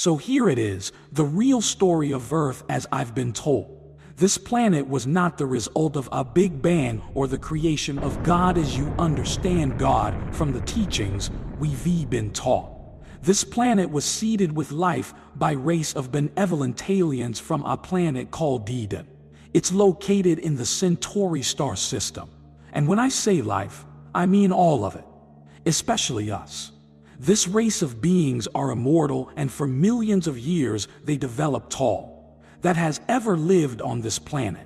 So here it is, the real story of Earth as I've been told. This planet was not the result of a big bang or the creation of God as you understand God from the teachings we've been taught. This planet was seeded with life by race of benevolent aliens from a planet called Eden. It's located in the Centauri star system. And when I say life, I mean all of it, especially us. This race of beings are immortal, and for millions of years they developed all that has ever lived on this planet.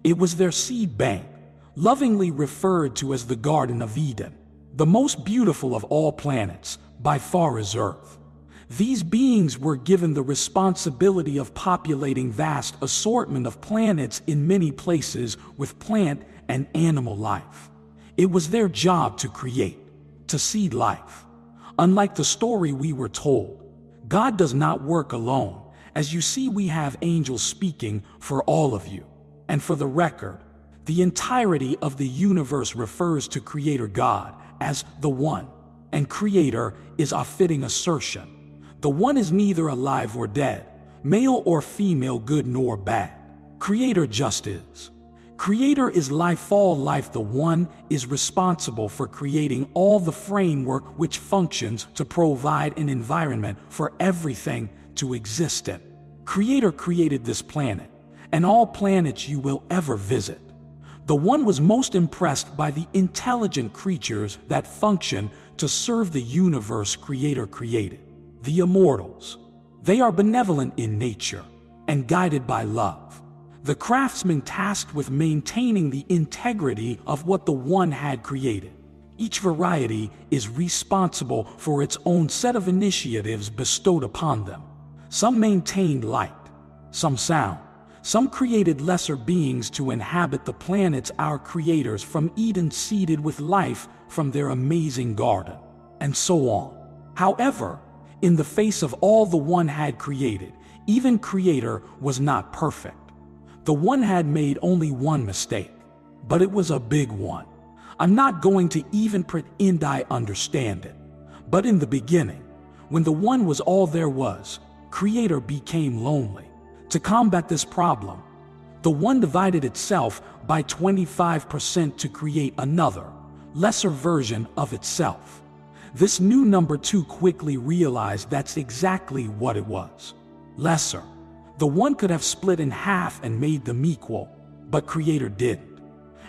It was their seed bank, lovingly referred to as the Garden of Eden. The most beautiful of all planets, by far, is Earth. These beings were given the responsibility of populating vast assortment of planets in many places with plant and animal life. It was their job to create, to seed life. Unlike the story we were told, God does not work alone. As you see, we have angels speaking for all of you. And for the record, the entirety of the universe refers to Creator God as the One, and Creator is a fitting assertion. The One is neither alive or dead, male or female, good nor bad. Creator just is. Creator is life, all life. The One is responsible for creating all the framework which functions to provide an environment for everything to exist in. Creator created this planet and all planets you will ever visit. The One was most impressed by the intelligent creatures that function to serve the universe Creator created, the immortals. They are benevolent in nature and guided by love. The craftsmen tasked with maintaining the integrity of what the One had created. Each variety is responsible for its own set of initiatives bestowed upon them. Some maintained light, some sound, some created lesser beings to inhabit the planets our creators from Eden seeded with life from their amazing garden, and so on. However, in the face of all the One had created, even Creator was not perfect. The One had made only one mistake, but it was a big one. I'm not going to even pretend I understand it. But in the beginning, when the One was all there was, Creator became lonely. To combat this problem, the One divided itself by 25% to create another, lesser version of itself. This new number 2 quickly realized that's exactly what it was. Lesser. The One could have split in half and made them equal, but Creator didn't.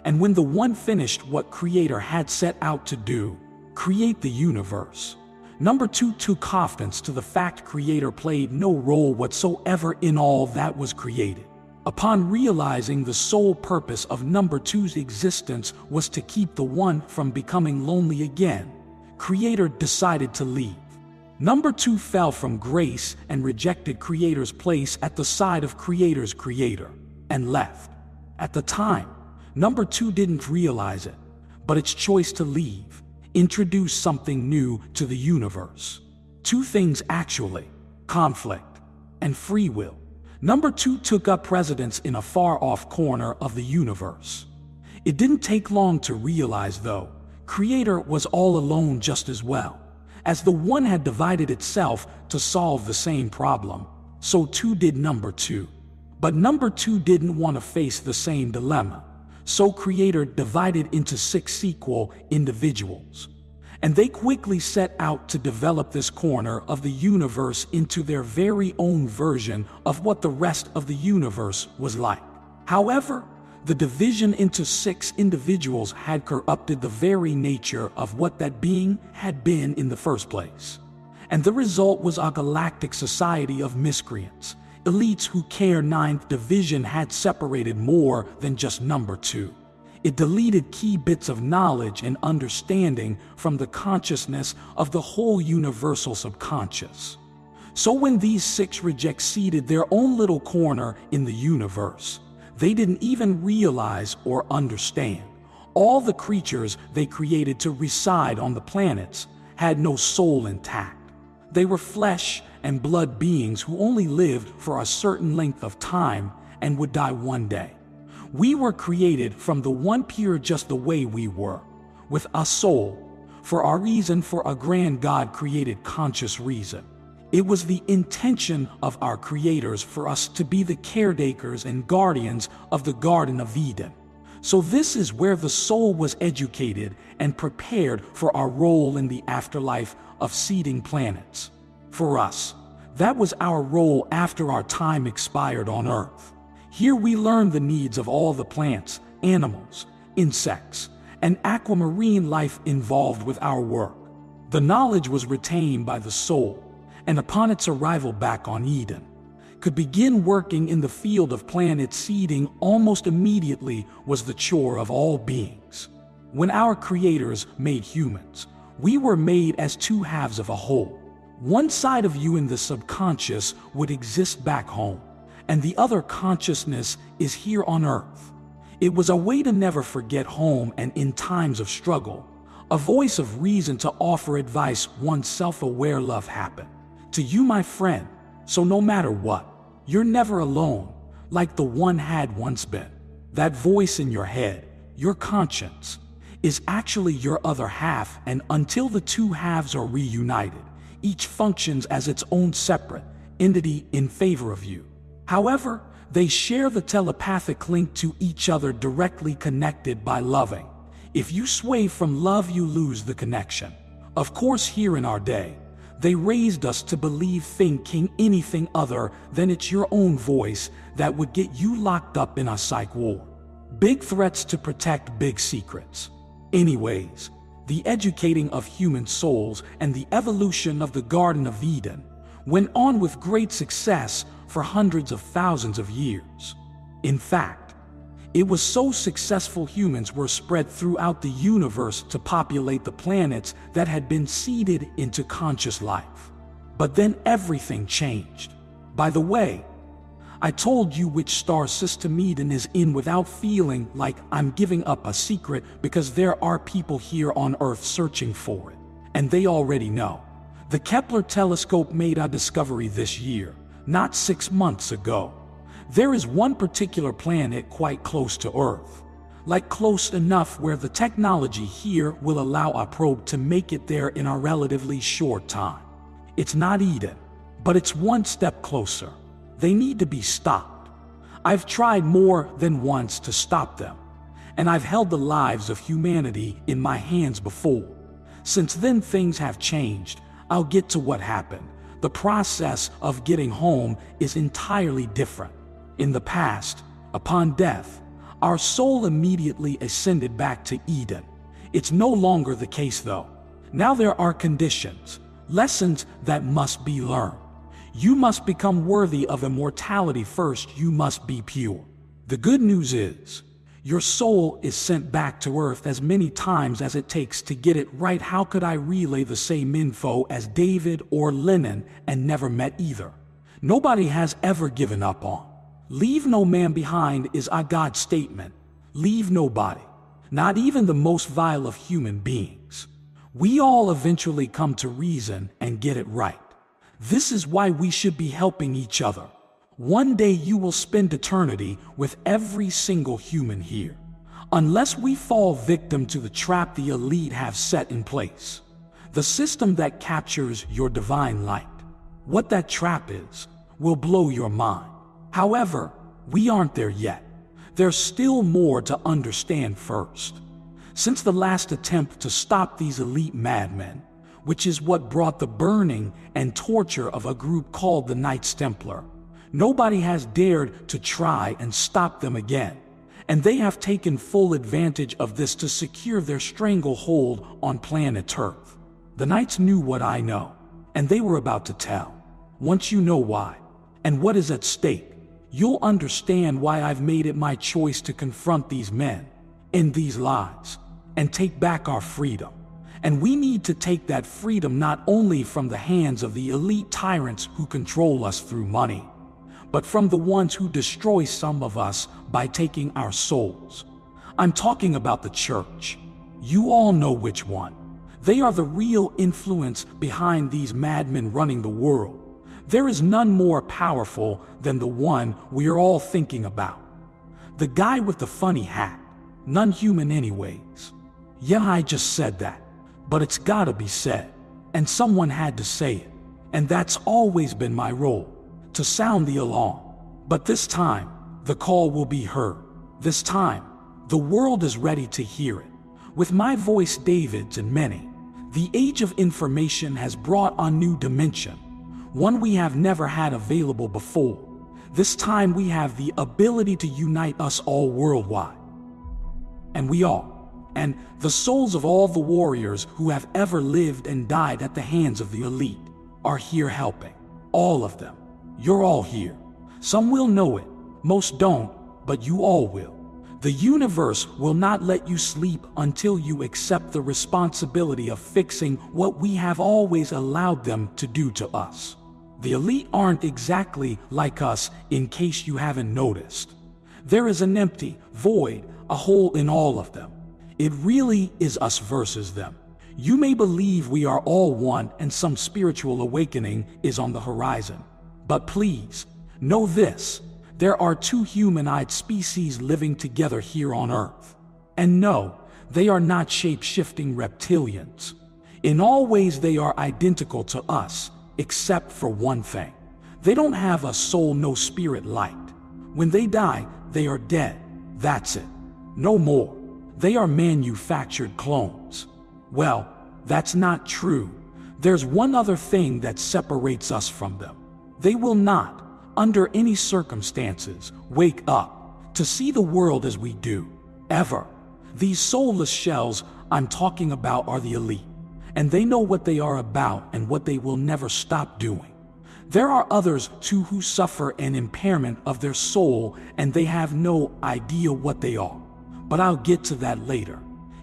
And when the One finished what Creator had set out to do, create the universe, number 2 took offense to the fact Creator played no role whatsoever in all that was created. Upon realizing the sole purpose of number 2's existence was to keep the One from becoming lonely again, Creator decided to leave. Number 2 fell from grace and rejected Creator's place at the side of Creator's Creator and left. At the time, number 2 didn't realize it, but its choice to leave introduced something new to the universe. Two things actually: conflict and free will. Number 2 took up residence in a far-off corner of the universe. It didn't take long to realize, though, Creator was all alone just as well. As the One had divided itself to solve the same problem, so too did number 2. But number 2 didn't want to face the same dilemma. So Creator divided into 6 equal individuals. And they quickly set out to develop this corner of the universe into their very own version of what the rest of the universe was like. However, the division into 6 individuals had corrupted the very nature of what that being had been in the first place. And the result was a galactic society of miscreants, elites who care. 9th division had separated more than just number 2. It deleted key bits of knowledge and understanding from the consciousness of the whole universal subconscious. So when these 6 rejects seeded their own little corner in the universe, they didn't even realize or understand. All the creatures they created to reside on the planets had no soul intact. They were flesh and blood beings who only lived for a certain length of time and would die one day. We were created from the One pure just the way we were, with a soul, for our reason, for a grand God created conscious reason. It was the intention of our creators for us to be the caretakers and guardians of the Garden of Eden. So this is where the soul was educated and prepared for our role in the afterlife of seeding planets. For us, that was our role after our time expired on Earth. Here we learned the needs of all the plants, animals, insects, and aquamarine life involved with our work. The knowledge was retained by the soul, and upon its arrival back on Eden, could begin working in the field of planet seeding almost immediately was the chore of all beings. When our creators made humans, we were made as two halves of a whole. One side of you in the subconscious would exist back home, and the other consciousness is here on Earth. It was a way to never forget home, and in times of struggle, a voice of reason to offer advice once self-aware love happened. To you, my friend, so no matter what, you're never alone, like the one had once been. That voice in your head, your conscience, is actually your other half, and until the two halves are reunited, each functions as its own separate entity in favor of you. However, they share the telepathic link to each other, directly connected by loving. If you sway from love, you lose the connection. Of course, here in our day, they raised us to believe thinking anything other than it's your own voice that would get you locked up in a psych ward. Big threats to protect big secrets. Anyways, the educating of human souls and the evolution of the Garden of Eden went on with great success for hundreds of thousands of years. In fact, it was so successful humans were spread throughout the universe to populate the planets that had been seeded into conscious life. But then everything changed. By the way, I told you which star system Eden is in without feeling like I'm giving up a secret, because there are people here on Earth searching for it, and they already know. The Kepler telescope made a discovery this year, not 6 months ago. There is one particular planet quite close to Earth, like close enough where the technology here will allow a probe to make it there in a relatively short time. It's not Eden, but it's one step closer. They need to be stopped. I've tried more than once to stop them, and I've held the lives of humanity in my hands before. Since then, things have changed. I'll get to what happened. The process of getting home is entirely different. In the past, upon death, our soul immediately ascended back to Eden. It's no longer the case though. Now there are conditions, lessons that must be learned. You must become worthy of immortality first. You must be pure. The good news is, your soul is sent back to Earth as many times as it takes to get it right. How could I relay the same info as David or Lennon and never met either? Nobody has ever given up on. Leave no man behind is a God statement. Leave nobody, not even the most vile of human beings. We all eventually come to reason and get it right. This is why we should be helping each other. One day you will spend eternity with every single human here, unless we fall victim to the trap the elite have set in place. The system that captures your divine light. What that trap is will blow your mind. However, we aren't there yet. There's still more to understand first. Since the last attempt to stop these elite madmen, which is what brought the burning and torture of a group called the Knights Templar, nobody has dared to try and stop them again, and they have taken full advantage of this to secure their stranglehold on planet Earth. The Knights knew what I know, and they were about to tell. Once you know why, and what is at stake, you'll understand why I've made it my choice to confront these men, end these lies, and take back our freedom. And we need to take that freedom not only from the hands of the elite tyrants who control us through money, but from the ones who destroy some of us by taking our souls. I'm talking about the church. You all know which one. They are the real influence behind these madmen running the world. There is none more powerful than the one we are all thinking about. The guy with the funny hat. None human anyways. Yeah, I just said that. But it's gotta be said. And someone had to say it. And that's always been my role, to sound the alarm. But this time, the call will be heard. This time, the world is ready to hear it. With my voice, David's, and many, the age of information has brought a new dimension, one we have never had available before. This time we have the ability to unite us all worldwide. And we are. And the souls of all the warriors who have ever lived and died at the hands of the elite are here helping. All of them. You're all here. Some will know it, most don't, but you all will. The universe will not let you sleep until you accept the responsibility of fixing what we have always allowed them to do to us. The elite aren't exactly like us, in case you haven't noticed. There is an empty void, a hole in all of them. It really is us versus them. You may believe we are all one and some spiritual awakening is on the horizon. But please, know this. There are two humanoid species living together here on Earth. And no, they are not shape-shifting reptilians. In all ways they are identical to us, except for one thing. They don't have a soul, no spirit light. When they die, they are dead. That's it. No more. They are manufactured clones. Well, that's not true. There's one other thing that separates us from them. They will not, under any circumstances, wake up to see the world as we do, ever. These soulless shells I'm talking about are the elite, and they know what they are about and what they will never stop doing. There are others too who suffer an impairment of their soul and they have no idea what they are. But I'll get to that later.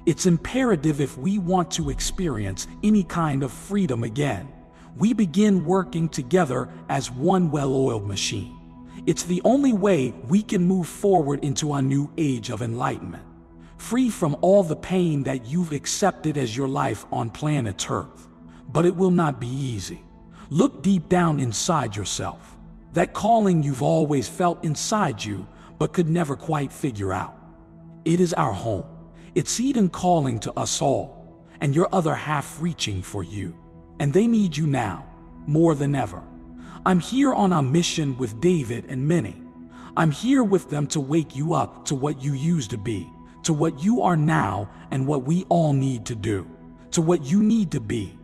It's imperative if we want to experience any kind of freedom again. We begin working together as one well-oiled machine. It's the only way we can move forward into a new age of enlightenment, free from all the pain that you've accepted as your life on planet Earth. But it will not be easy. Look deep down inside yourself. That calling you've always felt inside you, but could never quite figure out. It is our home. It's Eden calling to us all, and your other half reaching for you. And they need you now, more than ever. I'm here on a mission with David and Minnie. I'm here with them to wake you up to what you used to be, to what you are now, and what we all need to do, to what you need to be.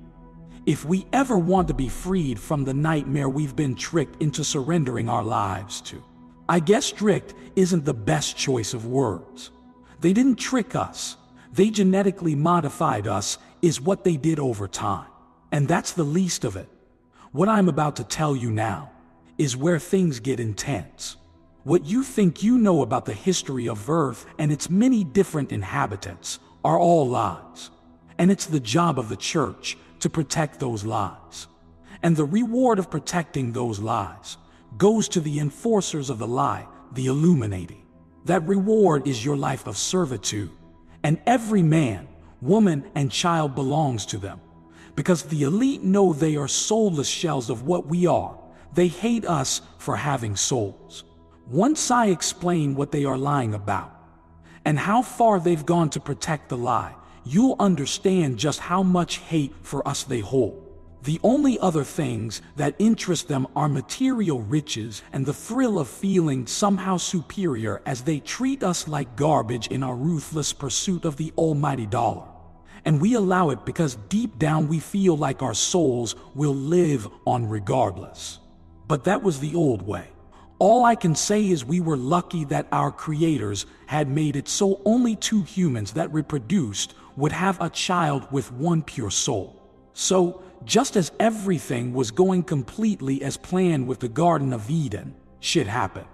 If we ever want to be freed from the nightmare we've been tricked into surrendering our lives to. I guess tricked isn't the best choice of words. They didn't trick us. They genetically modified us, is what they did over time. And that's the least of it. What I'm about to tell you now is where things get intense. What you think you know about the history of Earth and its many different inhabitants are all lies. And it's the job of the church to protect those lies. And the reward of protecting those lies goes to the enforcers of the lie, the Illuminati. That reward is your life of servitude. And every man, woman, and child belongs to them. Because the elite know they are soulless shells of what we are. They hate us for having souls. Once I explain what they are lying about, and how far they've gone to protect the lie, you'll understand just how much hate for us they hold. The only other things that interest them are material riches and the thrill of feeling somehow superior as they treat us like garbage in our ruthless pursuit of the almighty dollar. And we allow it because deep down we feel like our souls will live on regardless. But that was the old way. All I can say is we were lucky that our creators had made it so only two humans that reproduced would have a child with one pure soul. So, just as everything was going completely as planned with the Garden of Eden, shit happened.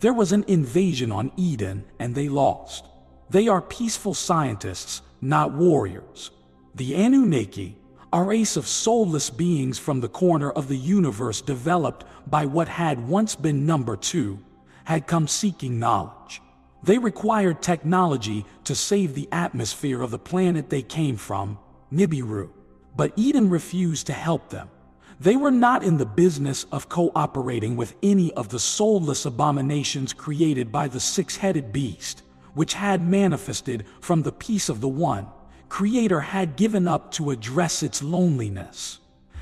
There was an invasion on Eden and they lost. They are peaceful scientists, not warriors. The Anunnaki, a race of soulless beings from the corner of the universe developed by what had once been number 2, had come seeking knowledge. They required technology to save the atmosphere of the planet they came from, Nibiru. But Eden refused to help them. They were not in the business of cooperating with any of the soulless abominations created by the six-headed beast, which had manifested from the peace of the one Creator had given up to address its loneliness.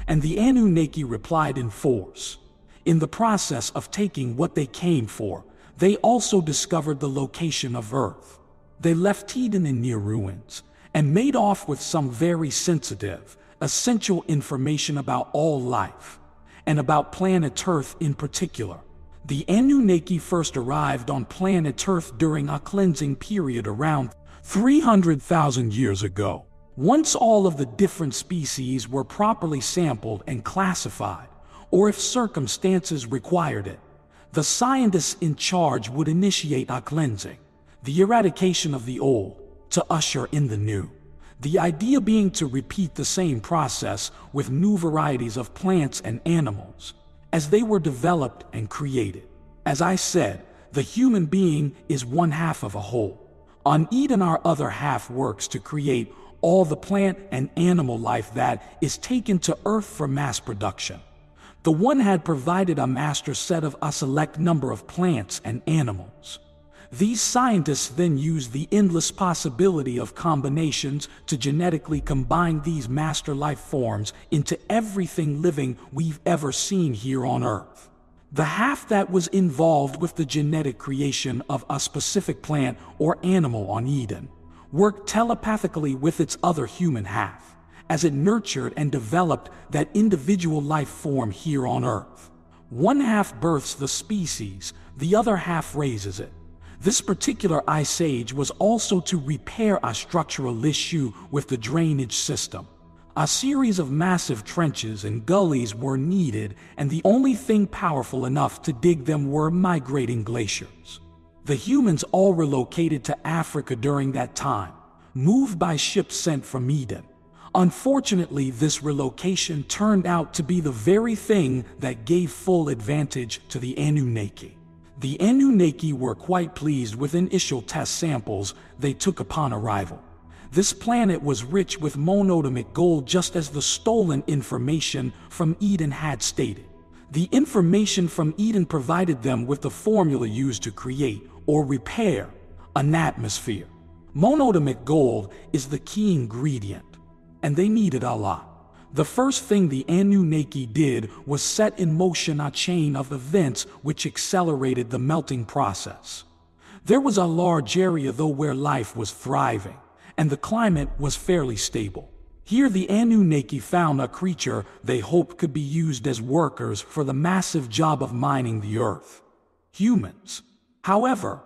And the Anunnaki replied in force. In the process of taking what they came for, they also discovered the location of Earth. They left Eden in near ruins and made off with some very sensitive, essential information about all life, and about planet Earth in particular. The Anunnaki first arrived on planet Earth during a cleansing period around 300,000 years ago. Once all of the different species were properly sampled and classified, or if circumstances required it, the scientists in charge would initiate a cleansing, the eradication of the old, to usher in the new. The idea being to repeat the same process with new varieties of plants and animals, as they were developed and created. As I said, the human being is one half of a whole. On Eden, our other half works to create all the plant and animal life that is taken to Earth for mass production. The one had provided a master set of a select number of plants and animals. These scientists then used the endless possibility of combinations to genetically combine these master life forms into everything living we've ever seen here on Earth. The half that was involved with the genetic creation of a specific plant or animal on Eden worked telepathically with its other human half, as it nurtured and developed that individual life form here on Earth. One half births the species, the other half raises it. This particular ice age was also to repair a structural issue with the drainage system. A series of massive trenches and gullies were needed, and the only thing powerful enough to dig them were migrating glaciers. The humans all relocated to Africa during that time, moved by ships sent from Eden. Unfortunately, this relocation turned out to be the very thing that gave full advantage to the Anunnaki. The Anunnaki were quite pleased with initial test samples they took upon arrival. This planet was rich with monatomic gold, just as the stolen information from Eden had stated. The information from Eden provided them with the formula used to create or repair an atmosphere. Monatomic gold is the key ingredient, and they needed a lot. The first thing the Anunnaki did was set in motion a chain of events which accelerated the melting process. There was a large area, though, where life was thriving, and the climate was fairly stable. Here the Anunnaki found a creature they hoped could be used as workers for the massive job of mining the earth. Humans. However,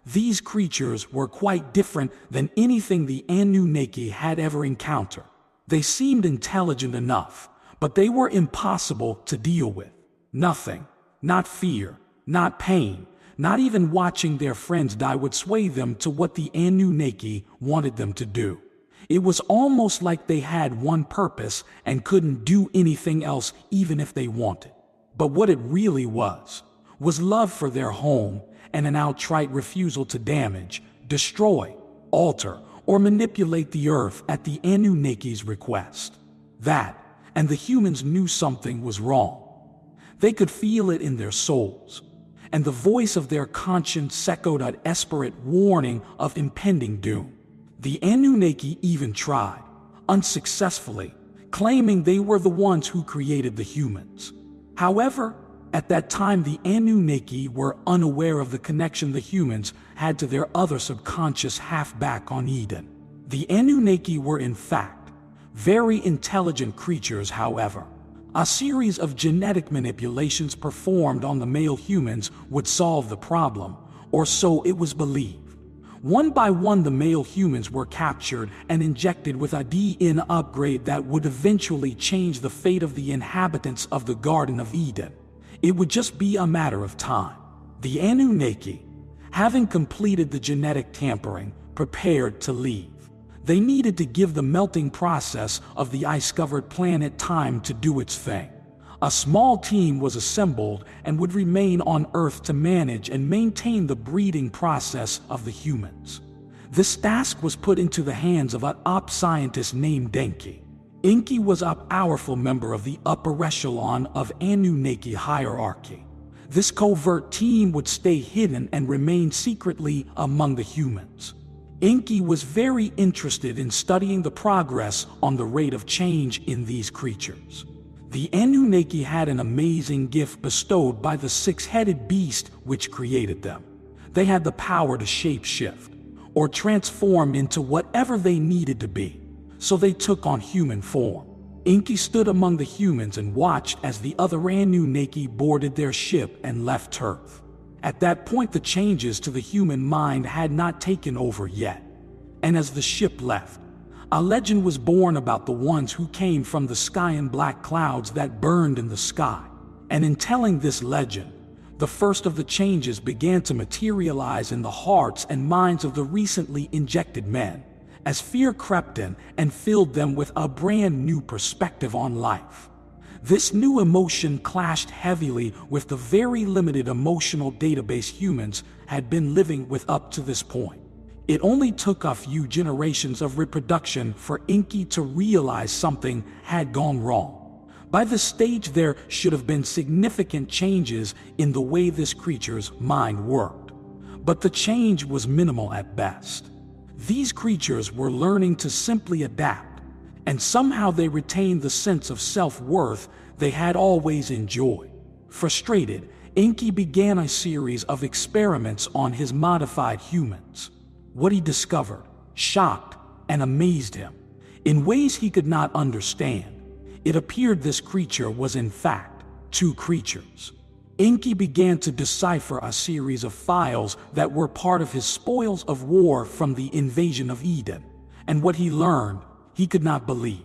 these creatures were quite different than anything the Anunnaki had ever encountered. They seemed intelligent enough, but they were impossible to deal with. Nothing, not fear, not pain, not even watching their friends die would sway them to what the Anunnaki wanted them to do. It was almost like they had one purpose and couldn't do anything else even if they wanted. But what it really was love for their home and an outright refusal to damage, destroy, alter, or manipulate the earth at the Anunnaki's request. That, and the humans knew something was wrong. They could feel it in their souls, and the voice of their conscience echoed a desperate warning of impending doom. The Anunnaki even tried, unsuccessfully, claiming they were the ones who created the humans. However, at that time the Anunnaki were unaware of the connection the humans had to their other subconscious half back on Eden. The Anunnaki were in fact very intelligent creatures. However, a series of genetic manipulations performed on the male humans would solve the problem, or so it was believed. One by one the male humans were captured and injected with a DNA upgrade that would eventually change the fate of the inhabitants of the Garden of Eden. It would just be a matter of time. The Anunnaki, having completed the genetic tampering, prepared to leave. They needed to give the melting process of the ice-covered planet time to do its thing. A small team was assembled and would remain on Earth to manage and maintain the breeding process of the humans. This task was put into the hands of an top scientist named Enki. Enki was a powerful member of the upper echelon of Anunnaki hierarchy. This covert team would stay hidden and remain secretly among the humans. Enki was very interested in studying the progress on the rate of change in these creatures. The Anunnaki had an amazing gift bestowed by the six-headed beast which created them. They had the power to shape-shift, or transform into whatever they needed to be, so they took on human form. Enki stood among the humans and watched as the other Anunnaki boarded their ship and left Earth. At that point, the changes to the human mind had not taken over yet. And as the ship left, a legend was born about the ones who came from the sky in black clouds that burned in the sky. And in telling this legend, the first of the changes began to materialize in the hearts and minds of the recently injected men, as fear crept in and filled them with a brand new perspective on life. This new emotion clashed heavily with the very limited emotional database humans had been living with up to this point. It only took a few generations of reproduction for Enki to realize something had gone wrong. By this stage, there should have been significant changes in the way this creature's mind worked. But the change was minimal at best. These creatures were learning to simply adapt, and somehow they retained the sense of self-worth they had always enjoyed. Frustrated, Enki began a series of experiments on his modified humans. What he discovered shocked and amazed him. In ways he could not understand, it appeared this creature was in fact two creatures. Enki began to decipher a series of files that were part of his spoils of war from the invasion of Eden, and what he learned, he could not believe.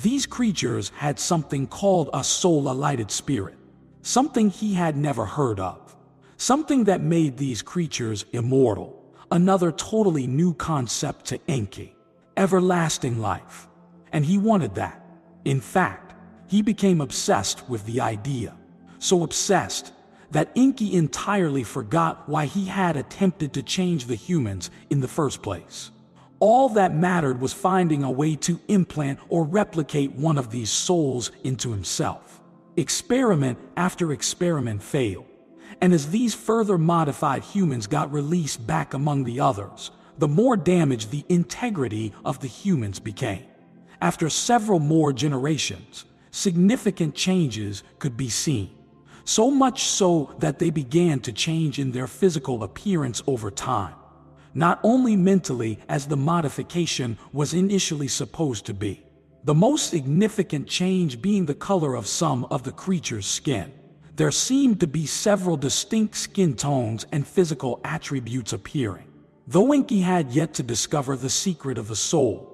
These creatures had something called a soul-alighted spirit, something he had never heard of, something that made these creatures immortal, another totally new concept to Enki, everlasting life, and he wanted that. In fact, he became obsessed with the idea. So obsessed that Enki entirely forgot why he had attempted to change the humans in the first place. All that mattered was finding a way to implant or replicate one of these souls into himself. Experiment after experiment failed, and as these further modified humans got released back among the others, the more damaged the integrity of the humans became. After several more generations, significant changes could be seen. So much so that they began to change in their physical appearance over time, not only mentally as the modification was initially supposed to be. The most significant change being the color of some of the creature's skin. There seemed to be several distinct skin tones and physical attributes appearing. Though Enki had yet to discover the secret of the soul,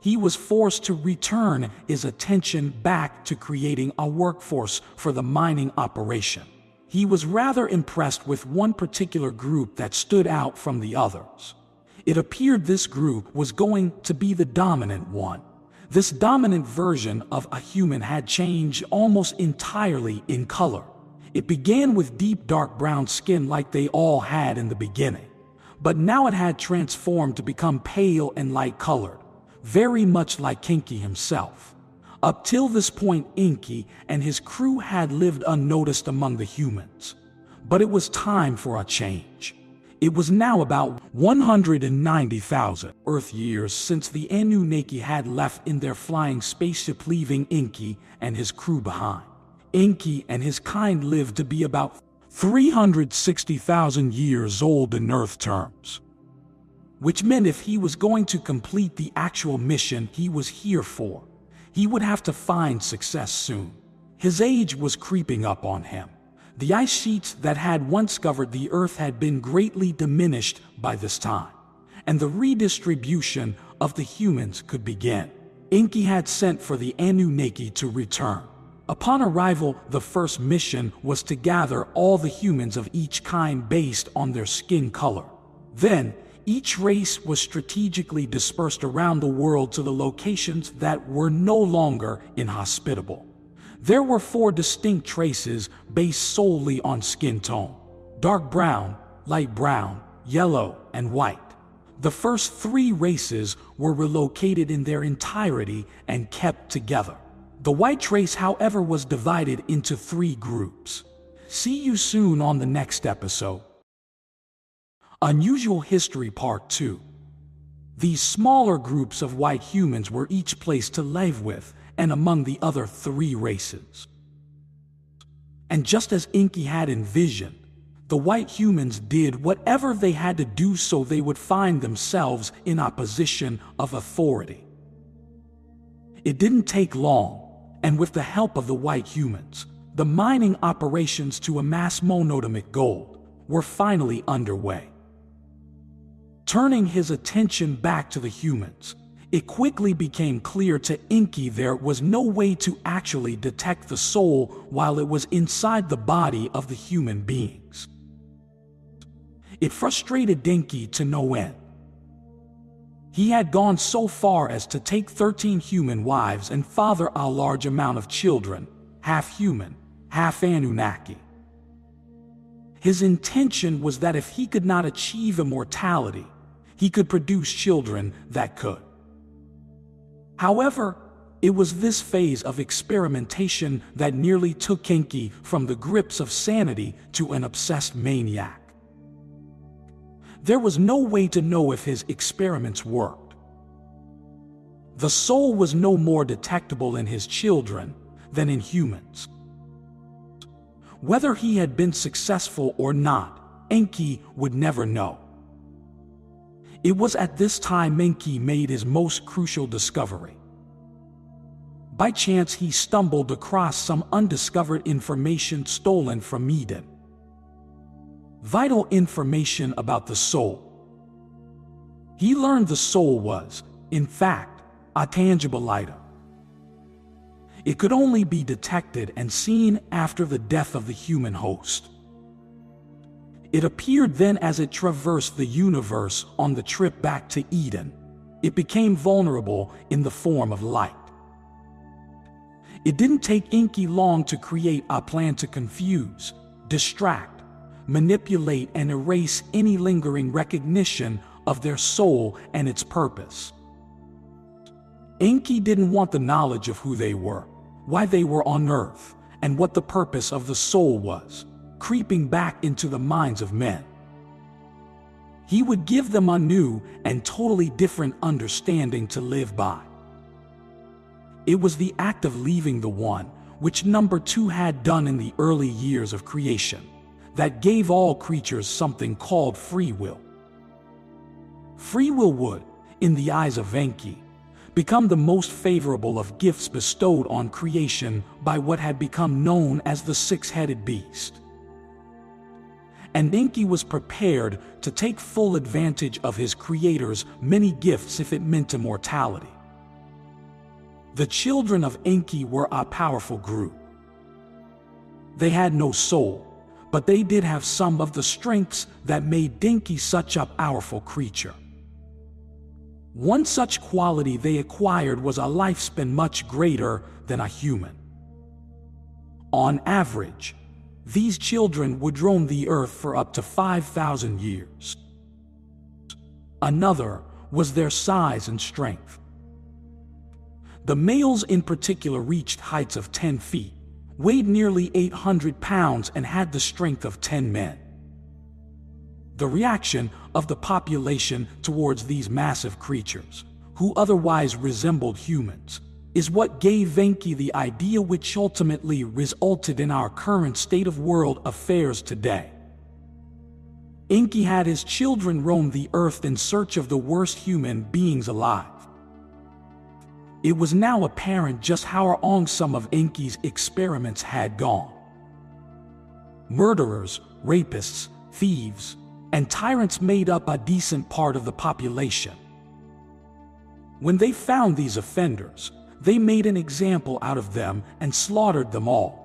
he was forced to return his attention back to creating a workforce for the mining operation. He was rather impressed with one particular group that stood out from the others. It appeared this group was going to be the dominant one. This dominant version of a human had changed almost entirely in color. It began with deep dark brown skin like they all had in the beginning, but now it had transformed to become pale and light-colored, very much like Enki himself. Up till this point, Enki and his crew had lived unnoticed among the humans. But it was time for a change. It was now about 190,000 Earth years since the Anunnaki had left in their flying spaceship, leaving Enki and his crew behind. Enki and his kind lived to be about 360,000 years old in Earth terms, which meant if he was going to complete the actual mission he was here for, he would have to find success soon. His age was creeping up on him. The ice sheets that had once covered the Earth had been greatly diminished by this time, and the redistribution of the humans could begin. Enki had sent for the Anunnaki to return. Upon arrival, the first mission was to gather all the humans of each kind based on their skin color. Then, each race was strategically dispersed around the world to the locations that were no longer inhospitable. There were 4 distinct races based solely on skin tone: dark brown, light brown, yellow, and white. The first 3 races were relocated in their entirety and kept together. The white race, however, was divided into 3 groups. See you soon on the next episode. Unusual History Part 2. These smaller groups of white humans were each placed to live with and among the other 3 races. And just as Enki had envisioned, the white humans did whatever they had to do so they would find themselves in a position of authority. It didn't take long, and with the help of the white humans, the mining operations to amass monodemic gold were finally underway. Turning his attention back to the humans, it quickly became clear to Enki there was no way to actually detect the soul while it was inside the body of the human beings. It frustrated Enki to no end. He had gone so far as to take 13 human wives and father a large amount of children, half human, half Anunnaki. His intention was that if he could not achieve immortality, he could produce children that could. However, it was this phase of experimentation that nearly took Enki from the grips of sanity to an obsessed maniac. There was no way to know if his experiments worked. The soul was no more detectable in his children than in humans. Whether he had been successful or not, Enki would never know. It was at this time Enki made his most crucial discovery. By chance, he stumbled across some undiscovered information stolen from Eden. Vital information about the soul. He learned the soul was, in fact, a tangible item. It could only be detected and seen after the death of the human host. It appeared then as it traversed the universe on the trip back to Eden. It became vulnerable in the form of light. It didn't take Enki long to create a plan to confuse, distract, manipulate, and erase any lingering recognition of their soul and its purpose. Enki didn't want the knowledge of who they were, why they were on Earth, and what the purpose of the soul was, creeping back into the minds of men. He would give them a new and totally different understanding to live by. It was the act of leaving the one, which number 2 had done in the early years of creation, that gave all creatures something called free will. Free will would, in the eyes of Enki, become the most favorable of gifts bestowed on creation by what had become known as the 6-headed beast. And Enki was prepared to take full advantage of his creator's many gifts if it meant immortality. The children of Enki were a powerful group. They had no soul, but they did have some of the strengths that made Enki such a powerful creature. One such quality they acquired was a lifespan much greater than a human. On average, these children would roam the earth for up to 5,000 years. Another was their size and strength. The males in particular reached heights of 10 feet, weighed nearly 800 pounds, and had the strength of 10 men. The reaction of the population towards these massive creatures, who otherwise resembled humans, is what gave Enki the idea which ultimately resulted in our current state of world affairs today. Enki had his children roam the earth in search of the worst human beings alive. It was now apparent just how wrong some of Enki's experiments had gone. Murderers, rapists, thieves, and tyrants made up a decent part of the population. When they found these offenders, they made an example out of them and slaughtered them all.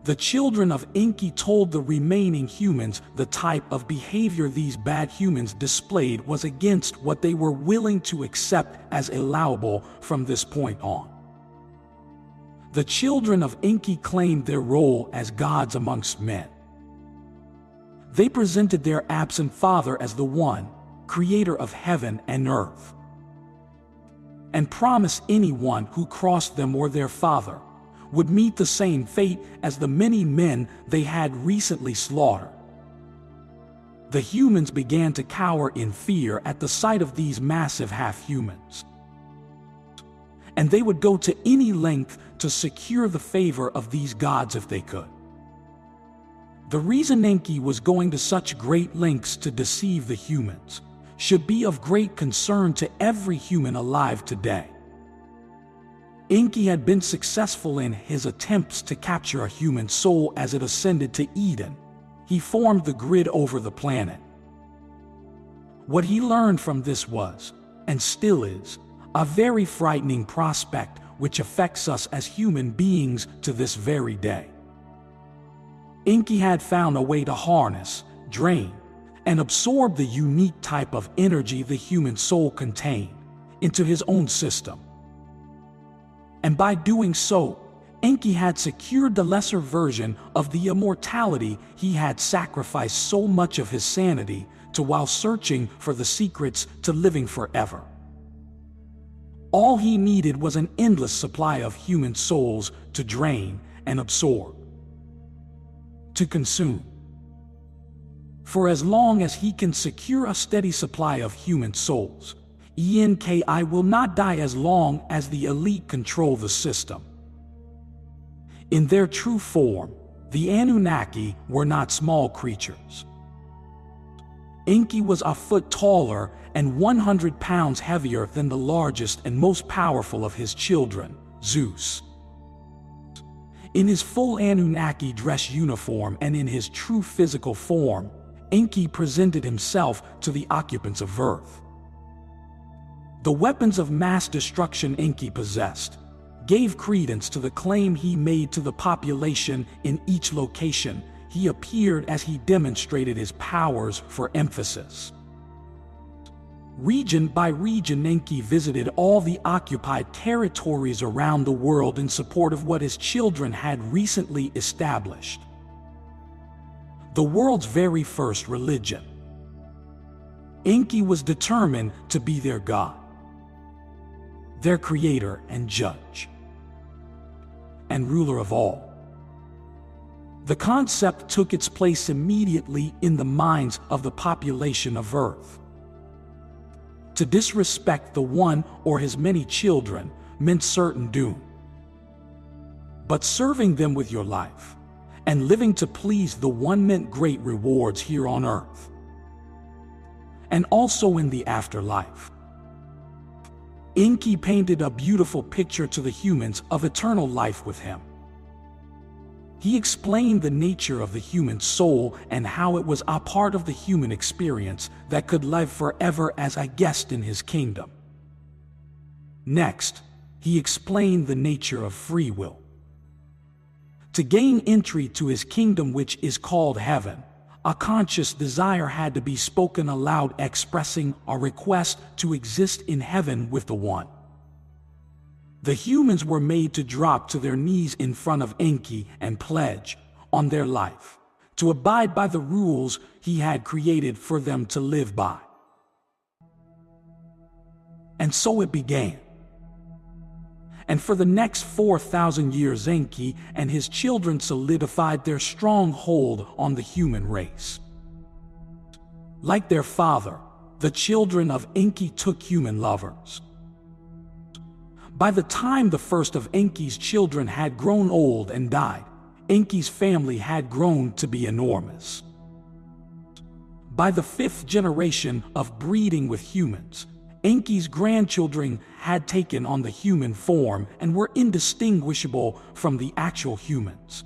The children of Enki told the remaining humans the type of behavior these bad humans displayed was against what they were willing to accept as allowable from this point on. The children of Enki claimed their role as gods amongst men. They presented their absent father as the one, creator of heaven and earth, and promised anyone who crossed them or their father would meet the same fate as the many men they had recently slaughtered. The humans began to cower in fear at the sight of these massive half-humans. and they would go to any length to secure the favor of these gods if they could. The reason Enki was going to such great lengths to deceive the humans should be of great concern to every human alive today. Enki had been successful in his attempts to capture a human soul as it ascended to Eden. He formed the grid over the planet. What he learned from this was, and still is, a very frightening prospect which affects us as human beings to this very day. Enki had found a way to harness, drain, and absorb the unique type of energy the human soul contained into his own system. And by doing so, Enki had secured the lesser version of the immortality he had sacrificed so much of his sanity to while searching for the secrets to living forever. All he needed was an endless supply of human souls to drain and absorb, to consume. For as long as he can secure a steady supply of human souls, Enki will not die as long as the elite control the system. In their true form, the Anunnaki were not small creatures. Enki was a foot taller and 100 pounds heavier than the largest and most powerful of his children, Zeus. In his full Anunnaki dress uniform and in his true physical form, Enki presented himself to the occupants of Earth. The weapons of mass destruction Enki possessed gave credence to the claim he made to the population in each location he appeared as he demonstrated his powers for emphasis. Region by region, Enki visited all the occupied territories around the world in support of what his children had recently established: the world's very first religion. Enki was determined to be their god, their creator and judge, and ruler of all. The concept took its place immediately in the minds of the population of Earth. To disrespect the one or his many children meant certain doom. But serving them with your life and living to please the one meant great rewards here on Earth, and also in the afterlife. Enki painted a beautiful picture to the humans of eternal life with him. He explained the nature of the human soul and how it was a part of the human experience that could live forever as a guest in his kingdom. Next, he explained the nature of free will. To gain entry to his kingdom, which is called heaven, a conscious desire had to be spoken aloud, expressing a request to exist in heaven with the One. The humans were made to drop to their knees in front of Enki and pledge, on their life, to abide by the rules he had created for them to live by. And so it began. And for the next 4,000 years, Enki and his children solidified their stronghold on the human race. Like their father, the children of Enki took human lovers. By the time the first of Enki's children had grown old and died, Enki's family had grown to be enormous. By the 5th generation of breeding with humans, Enki's grandchildren had taken on the human form and were indistinguishable from the actual humans.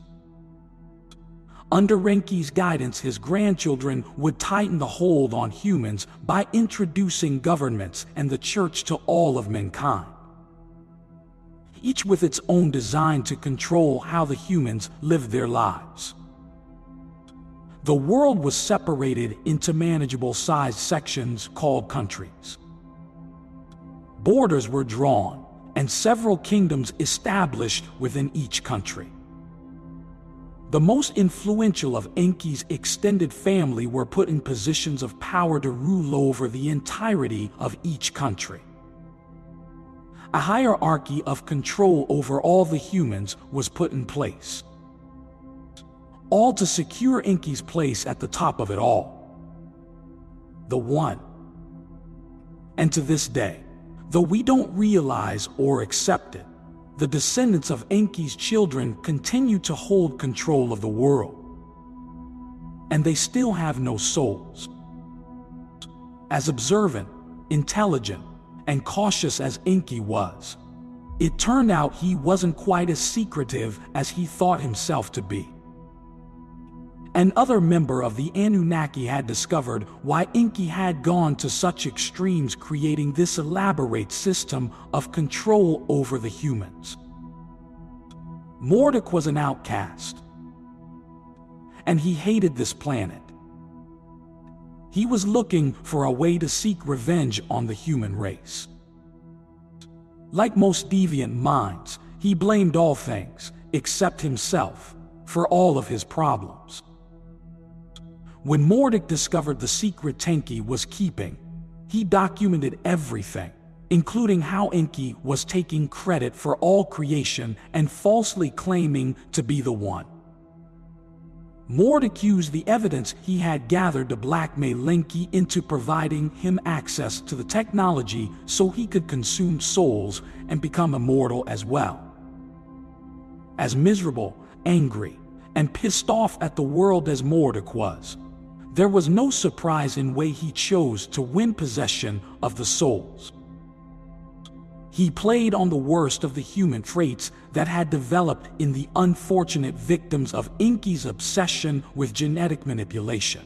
Under Enki's guidance, his grandchildren would tighten the hold on humans by introducing governments and the church to all of mankind, each with its own design to control how the humans lived their lives. The world was separated into manageable-sized sections called countries. Borders were drawn, and several kingdoms established within each country. The most influential of Enki's extended family were put in positions of power to rule over the entirety of each country. A hierarchy of control over all the humans was put in place, all to secure Enki's place at the top of it all, the One. And to this day, Though we don't realize or accept it, the descendants of Enki's children continue to hold control of the world. And they still have no souls. As observant, intelligent, and cautious as Enki was, it turned out he wasn't quite as secretive as he thought himself to be. Another member of the Anunnaki had discovered why Enki had gone to such extremes, creating this elaborate system of control over the humans. Marduk was an outcast, and he hated this planet. He was looking for a way to seek revenge on the human race. Like most deviant minds, he blamed all things, except himself, for all of his problems. When Marduk discovered the secret Enki was keeping, he documented everything, including how Enki was taking credit for all creation and falsely claiming to be the one. Marduk used the evidence he had gathered to blackmail Enki into providing him access to the technology so he could consume souls and become immortal as well. As miserable, angry, and pissed off at the world as Marduk was, there was no surprise in the way he chose to win possession of the souls. He played on the worst of the human traits that had developed in the unfortunate victims of Enki's obsession with genetic manipulation.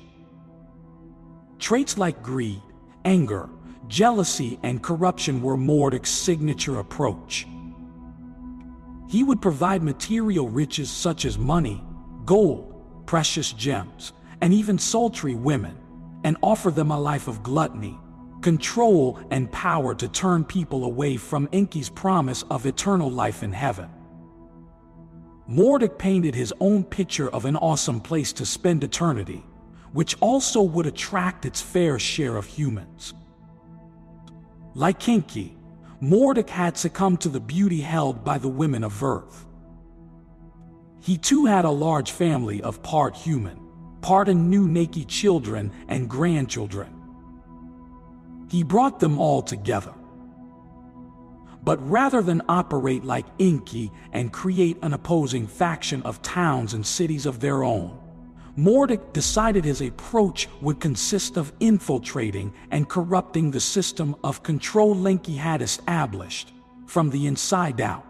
Traits like greed, anger, jealousy, and corruption were Marduk's signature approach. He would provide material riches such as money, gold, precious gems, and even sultry women, and offer them a life of gluttony, control, and power to turn people away from Enki's promise of eternal life in heaven. Marduk painted his own picture of an awesome place to spend eternity, which also would attract its fair share of humans. Like Enki, Marduk had succumbed to the beauty held by the women of Earth. He too had a large family of part human, part Anunnaki children and grandchildren. He brought them all together. But rather than operate like Enki and create an opposing faction of towns and cities of their own, Marduk decided his approach would consist of infiltrating and corrupting the system of control Enki had established from the inside out.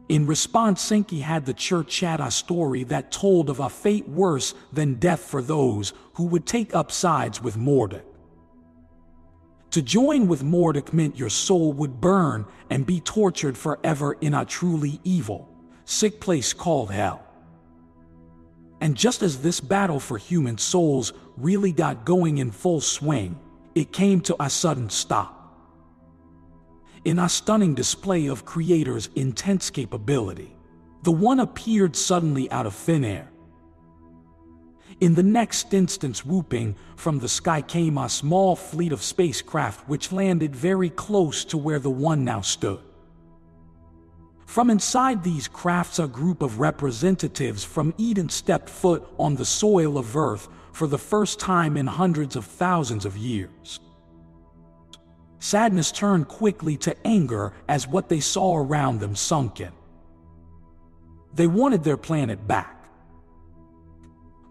In response, Enki had the church add a story that told of a fate worse than death for those who would take up sides with Marduk. To join with Marduk meant your soul would burn and be tortured forever in a truly evil, sick place called hell. And just as this battle for human souls really got going in full swing, it came to a sudden stop. In a stunning display of Creator's intense capability, the One appeared suddenly out of thin air. In the next instant, swooping from the sky came a small fleet of spacecraft which landed very close to where the One now stood. From inside these crafts, a group of representatives from Eden stepped foot on the soil of Earth for the first time in hundreds of thousands of years. Sadness turned quickly to anger as what they saw around them sunk in. They wanted their planet back.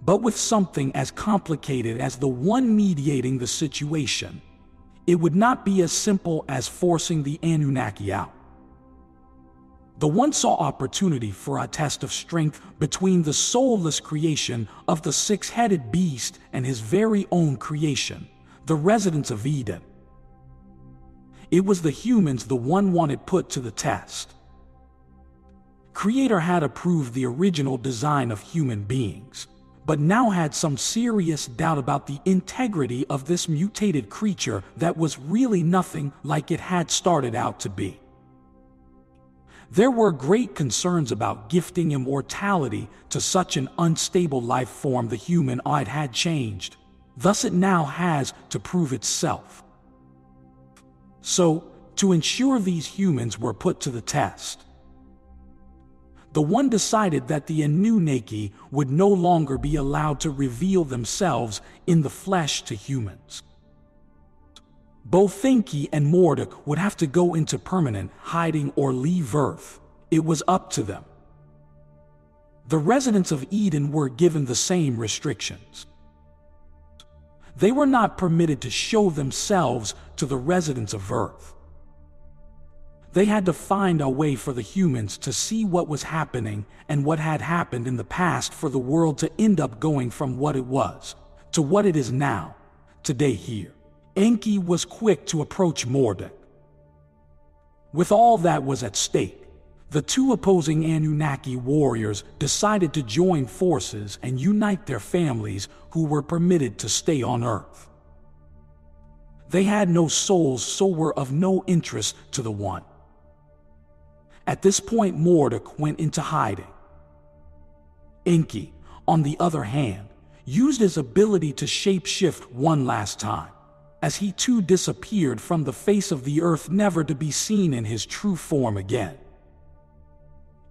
But with something as complicated as the One mediating the situation, it would not be as simple as forcing the Anunnaki out. The One saw opportunity for a test of strength between the soulless creation of the six-headed beast and his very own creation, the residents of Eden. It was the humans the One wanted put to the test. Creator had approved the original design of human beings, but now had some serious doubt about the integrity of this mutated creature that was really nothing like it had started out to be. There were great concerns about gifting immortality to such an unstable life form the humanoid had changed. Thus it now has to prove itself. So, to ensure these humans were put to the test, the One decided that the Anunnaki would no longer be allowed to reveal themselves in the flesh to humans. Both Enki and Marduk would have to go into permanent hiding or leave Earth. It was up to them. The residents of Eden were given the same restrictions. They were not permitted to show themselves to the residents of Earth. They had to find a way for the humans to see what was happening and what had happened in the past for the world to end up going from what it was to what it is now, today here. Enki was quick to approach Marduk. With all that was at stake, the two opposing Anunnaki warriors decided to join forces and unite their families who were permitted to stay on Earth. They had no souls, so were of no interest to the one. At this point, Marduk went into hiding. Enki, on the other hand, used his ability to shapeshift one last time, as he too disappeared from the face of the earth, never to be seen in his true form again.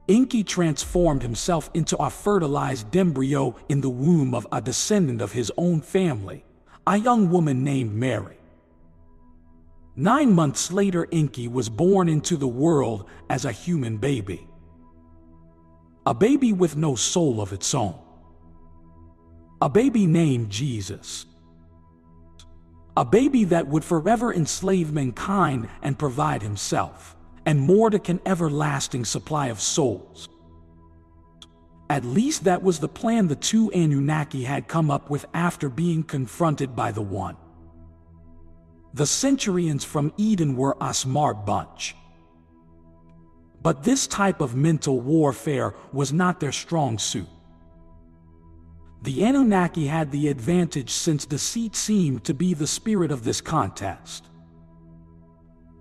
Enki transformed himself into a fertilized embryo in the womb of a descendant of his own family, a young woman named Mary. 9 months later, Enki was born into the world as a human baby. A baby with no soul of its own. A baby named Jesus. A baby that would forever enslave mankind and provide himself and Marduk an everlasting supply of souls. At least that was the plan the two Anunnaki had come up with after being confronted by the One. The Centurions from Eden were a smart bunch. But this type of mental warfare was not their strong suit. The Anunnaki had the advantage since deceit seemed to be the spirit of this contest.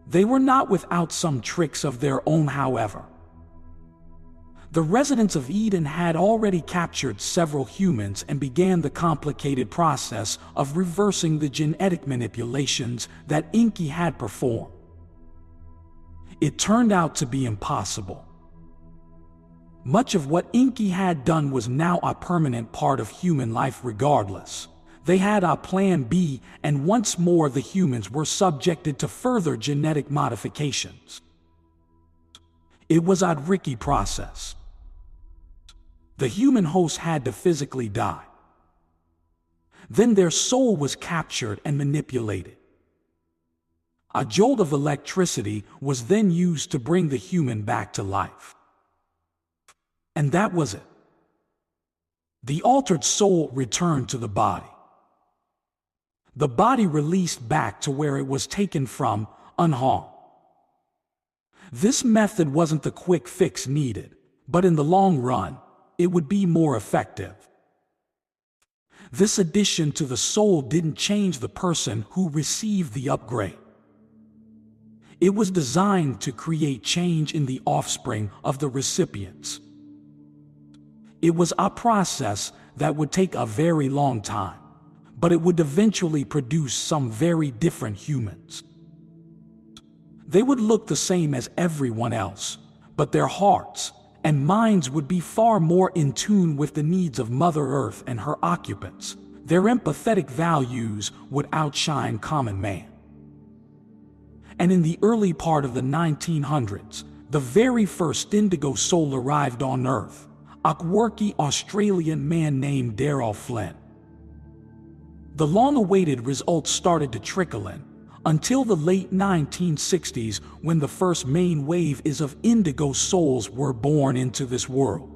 They were not without some tricks of their own, however. The residents of Eden had already captured several humans and began the complicated process of reversing the genetic manipulations that Enki had performed. It turned out to be impossible. Much of what Enki had done was now a permanent part of human life regardless. They had a plan B, and once more the humans were subjected to further genetic modifications. It was a tricky process. The human host had to physically die. Then their soul was captured and manipulated. A jolt of electricity was then used to bring the human back to life. And that was it. The altered soul returned to the body. The body released back to where it was taken from, unharmed. This method wasn't the quick fix needed, but in the long run, it would be more effective. This addition to the soul didn't change the person who received the upgrade. It was designed to create change in the offspring of the recipients. It was a process that would take a very long time, but it would eventually produce some very different humans. They would look the same as everyone else, but their hearts and minds would be far more in tune with the needs of Mother Earth and her occupants. Their empathetic values would outshine common man. And in the early part of the 1900s, the very first indigo soul arrived on Earth, a quirky Australian man named Darrell Flynn. The long-awaited results started to trickle in, until the late 1960s when the first main wave of indigo souls were born into this world.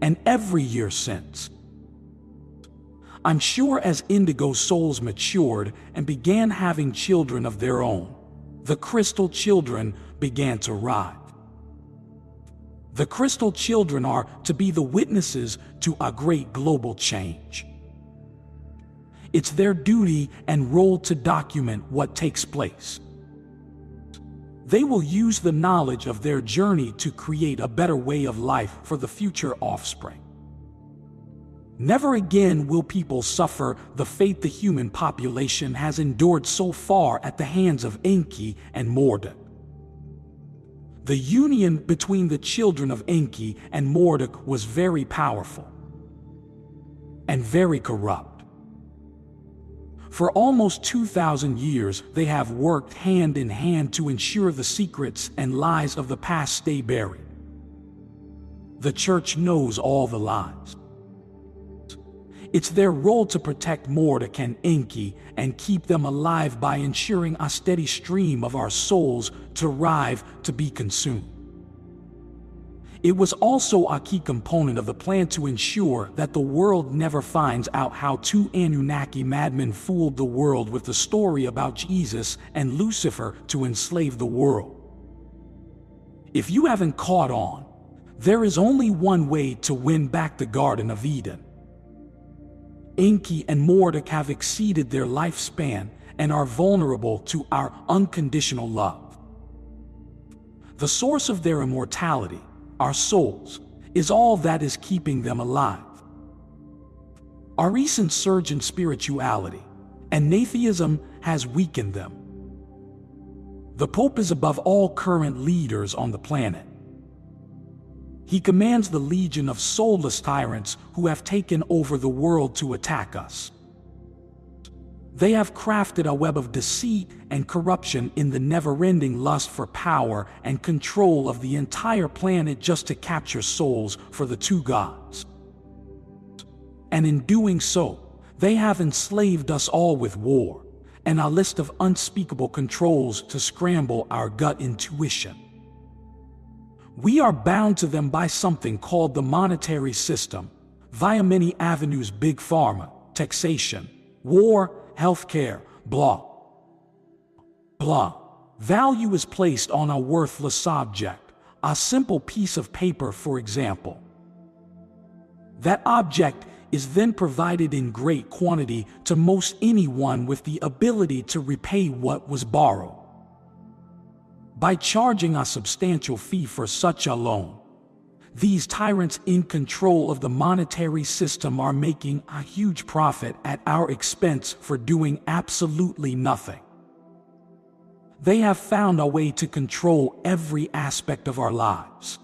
And every year since. I'm sure as indigo souls matured and began having children of their own, the crystal children began to rise. The crystal children are to be the witnesses to a great global change. It's their duty and role to document what takes place. They will use the knowledge of their journey to create a better way of life for the future offspring. Never again will people suffer the fate the human population has endured so far at the hands of Enki and Marduk. The union between the children of Enki and Marduk was very powerful and very corrupt. For almost 2,000 years, they have worked hand in hand to ensure the secrets and lies of the past stay buried. The church knows all the lies. It's their role to protect Mordecai Enki and keep them alive by ensuring a steady stream of our souls to arrive to be consumed. It was also a key component of the plan to ensure that the world never finds out how two Anunnaki madmen fooled the world with the story about Jesus and Lucifer to enslave the world. If you haven't caught on, there is only one way to win back the Garden of Eden. Enki and Mordecai have exceeded their lifespan and are vulnerable to our unconditional love. The source of their immortality, our souls, is all that is keeping them alive. Our recent surge in spirituality and atheism has weakened them. The Pope is above all current leaders on the planet. He commands the legion of soulless tyrants who have taken over the world to attack us. They have crafted a web of deceit and corruption in the never-ending lust for power and control of the entire planet just to capture souls for the two gods. And in doing so, they have enslaved us all with war and a list of unspeakable controls to scramble our gut intuition. We are bound to them by something called the monetary system, via many avenues: big pharma, taxation, war, healthcare, blah, blah. Value is placed on a worthless object, a simple piece of paper, for example. That object is then provided in great quantity to most anyone with the ability to repay what was borrowed. By charging a substantial fee for such a loan, these tyrants in control of the monetary system are making a huge profit at our expense for doing absolutely nothing. They have found a way to control every aspect of our lives.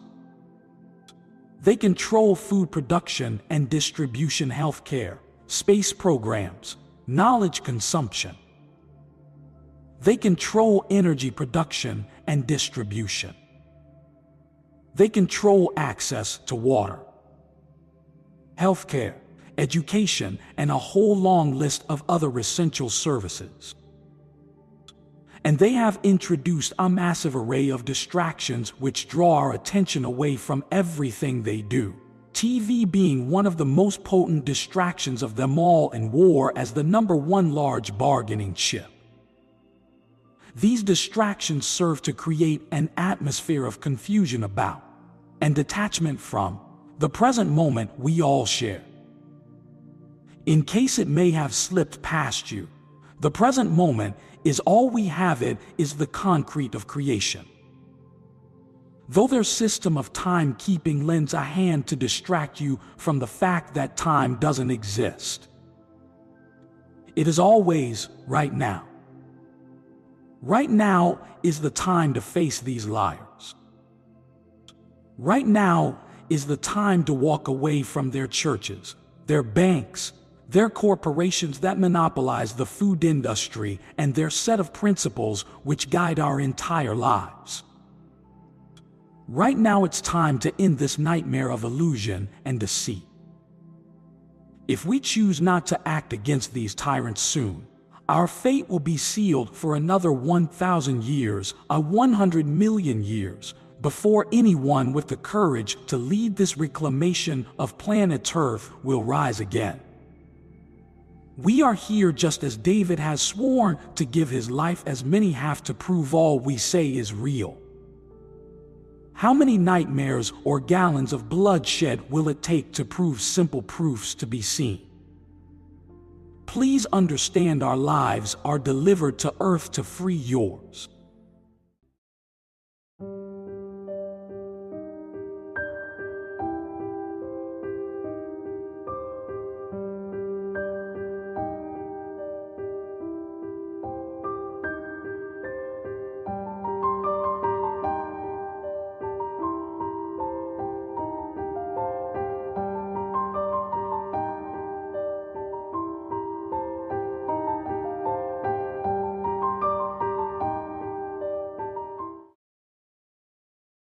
They control food production and distribution, healthcare, space programs, knowledge consumption. They control energy production and distribution. They control access to water, healthcare, education, and a whole long list of other essential services. And they have introduced a massive array of distractions which draw our attention away from everything they do. TV being one of the most potent distractions of them all, and war as the #1 large bargaining chip. These distractions serve to create an atmosphere of confusion about and detachment from the present moment we all share. In case it may have slipped past you, the present moment is all we have. It is the concrete of creation. Though their system of timekeeping lends a hand to distract you from the fact that time doesn't exist, it is always right now. Right now is the time to face these liars. Right now is the time to walk away from their churches, their banks, their corporations that monopolize the food industry, and their set of principles which guide our entire lives. Right now it's time to end this nightmare of illusion and deceit. If we choose not to act against these tyrants soon, our fate will be sealed for another 1,000 years, 100 million years, before anyone with the courage to lead this reclamation of planet Earth will rise again. We are here just as David has sworn to give his life, as many have to prove all we say is real. How many nightmares or gallons of bloodshed will it take to prove simple proofs to be seen? Please understand, our lives are delivered to Earth to free yours.